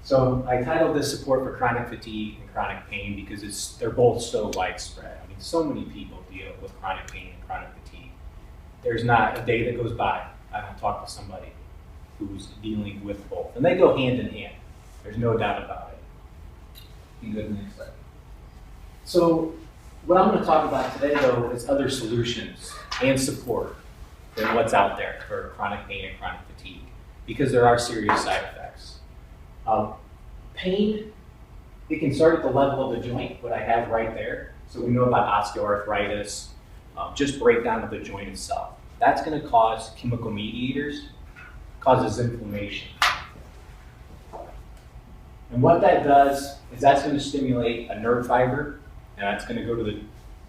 So I titled this Support for Chronic Fatigue and Chronic Pain because they're both so widespread. I mean, so many people deal with chronic pain and chronic fatigue. There's not a day that goes by I don't talk to somebody who's dealing with both. And they go hand in hand. There's no doubt about it. You can go to the next slide. So what I'm going to talk about today, though, is other solutions and support than what's out there for chronic pain and chronic fatigue, because there are serious side effects. Pain, it can start at the level of the joint, what I have right there. So we know about osteoarthritis, just breakdown of the joint itself. That's going to cause chemical mediators, causes inflammation. And what that does is that's going to stimulate a nerve fiber, and that's going to go to the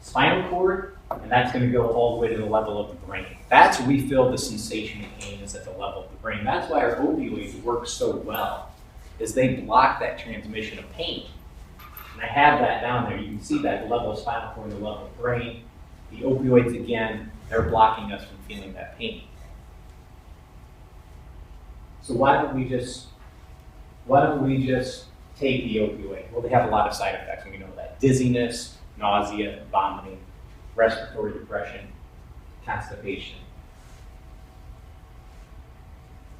spinal cord, and that's going to go all the way to the level of the brain. That's where we feel the sensation of pain is at the level of the brain. That's why our opioids work so well, is they block that transmission of pain. And I have that down there. You can see that, the level of spinal cord and the level of brain. The opioids, again, they're blocking us from feeling that pain. So why don't we just take the opioid? Well, they have a lot of side effects, and we know that. Dizziness, nausea, vomiting, respiratory depression, constipation.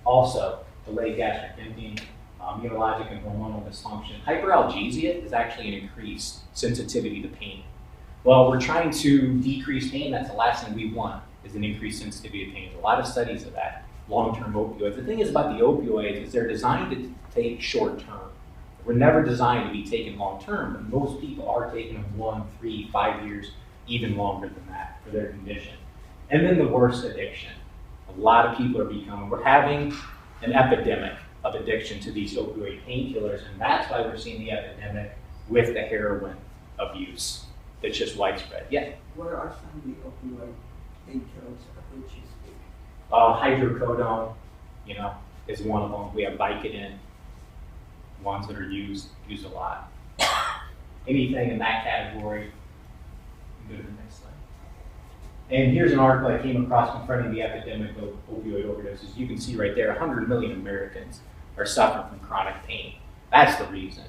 Also, delayed gastric emptying, immunologic and hormonal dysfunction. Hyperalgesia is actually an increased sensitivity to pain. Well, we're trying to decrease pain. That's the last thing we want, is an increased sensitivity to pain. There's a lot of studies of that. Long-term opioids. The thing is about the opioids is they're designed to take short-term. We're never designed to be taken long-term, but most people are taking them 1, 3, 5 years, even longer than that for their condition. And then the worst addiction. A lot of people we're having an epidemic of addiction to these opioid painkillers, and that's why we're seeing the epidemic with the heroin abuse. It's just widespread. Yeah? What are some of the opioid painkillers of which you speak? Hydrocodone, is one of them. We have Vicodin, ones that are used a lot. Anything in that category, go to the next slide. And here's an article I came across confronting the epidemic of opioid overdoses. You can see right there, 100 million Americans are suffering from chronic pain. That's the reason.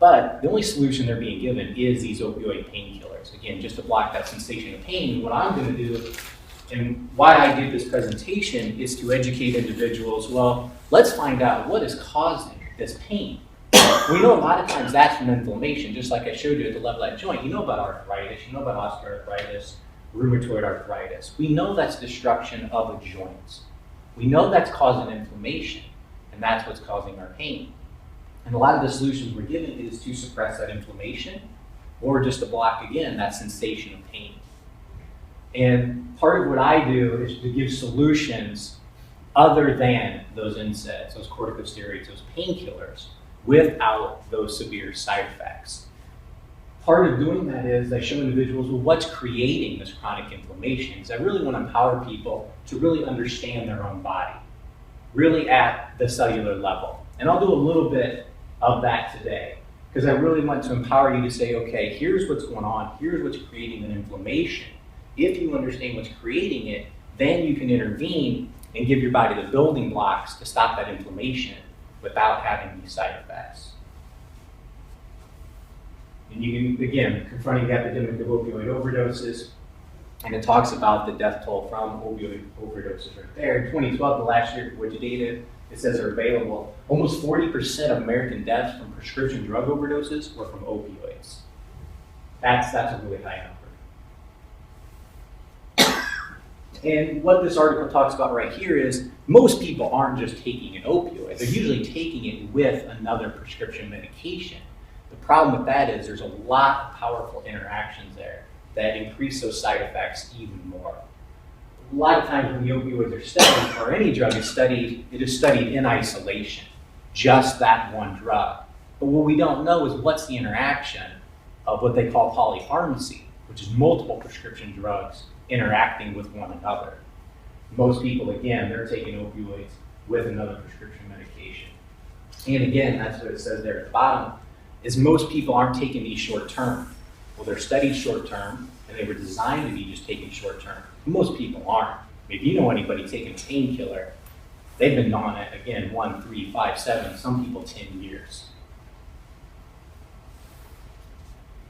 But the only solution they're being given is these opioid painkillers. Again, just to block that sensation of pain. What I'm going to do, and why I did this presentation, is to educate individuals. Well, let's find out what is causing this pain. We know a lot of times that's from inflammation, just like I showed you at the level of that joint. You know about arthritis, you know about osteoarthritis, rheumatoid arthritis. We know that's destruction of a joint. We know that's causing inflammation, and that's what's causing our pain. And a lot of the solutions we're given is to suppress that inflammation, or just to block, again, that sensation of pain. And part of what I do is to give solutions other than those NSAIDs, those corticosteroids, those painkillers, without those severe side effects. Part of doing that is I show individuals, well, what's creating this chronic inflammation? Because I really want to empower people to really understand their own body, really at the cellular level. And I'll do a little bit of that today, because I really want to empower you to say, okay, here's what's going on, here's what's creating an inflammation. If you understand what's creating it, then you can intervene and give your body the building blocks to stop that inflammation without having these side effects. And you can, again, confronting the epidemic of opioid overdoses, and it talks about the death toll from opioid overdoses right there. In 2012, the last year before the data, it says are available. Almost 40% of American deaths from prescription drug overdoses were from opioids. That's a really high number. And what this article talks about right here is most people aren't just taking an opioid. They're usually taking it with another prescription medication. The problem with that is there's a lot of powerful interactions there that increase those side effects even more. A lot of times when the opioids are studied, or any drug is studied, it is studied in isolation, just that one drug. But what we don't know is what's the interaction of what they call polypharmacy, which is multiple prescription drugs interacting with one another. Most people, again, they're taking opioids with another prescription medication. And again, that's what it says there at the bottom, is most people aren't taking these short term. Well, they're studied short term, and they were designed to be just taken short term. Most people aren't. If you know anybody taking a painkiller, they've been on it, again, 1, 3, 5, 7, some people 10 years.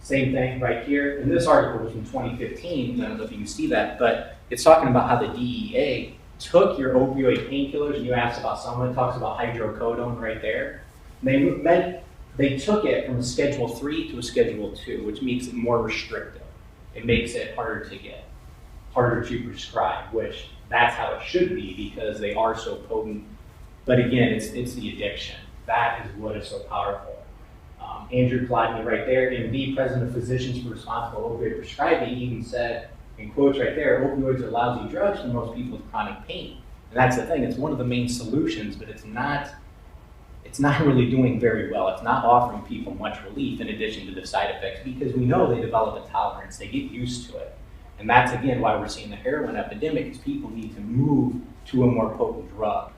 Same thing right here. And this article was from 2015. I don't know if you can see that, but it's talking about how the DEA took your opioid painkillers, and you asked about someone, it talks about hydrocodone right there. They took it from a Schedule 3 to a Schedule 2, which makes it more restrictive. It makes it harder to get, harder to prescribe, which that's how it should be because they are so potent. But again, it's the addiction. That is what is so powerful. Andrew Kolodny right there, MD, President of Physicians for Responsible Opioid Prescribing, even said, in quotes right there, opioids are lousy drugs for most people with chronic pain. And that's the thing, it's one of the main solutions, but it's not really doing very well. It's not offering people much relief in addition to the side effects because we know they develop a tolerance, they get used to it. And that's again why we're seeing the heroin epidemic is people need to move to a more potent drug.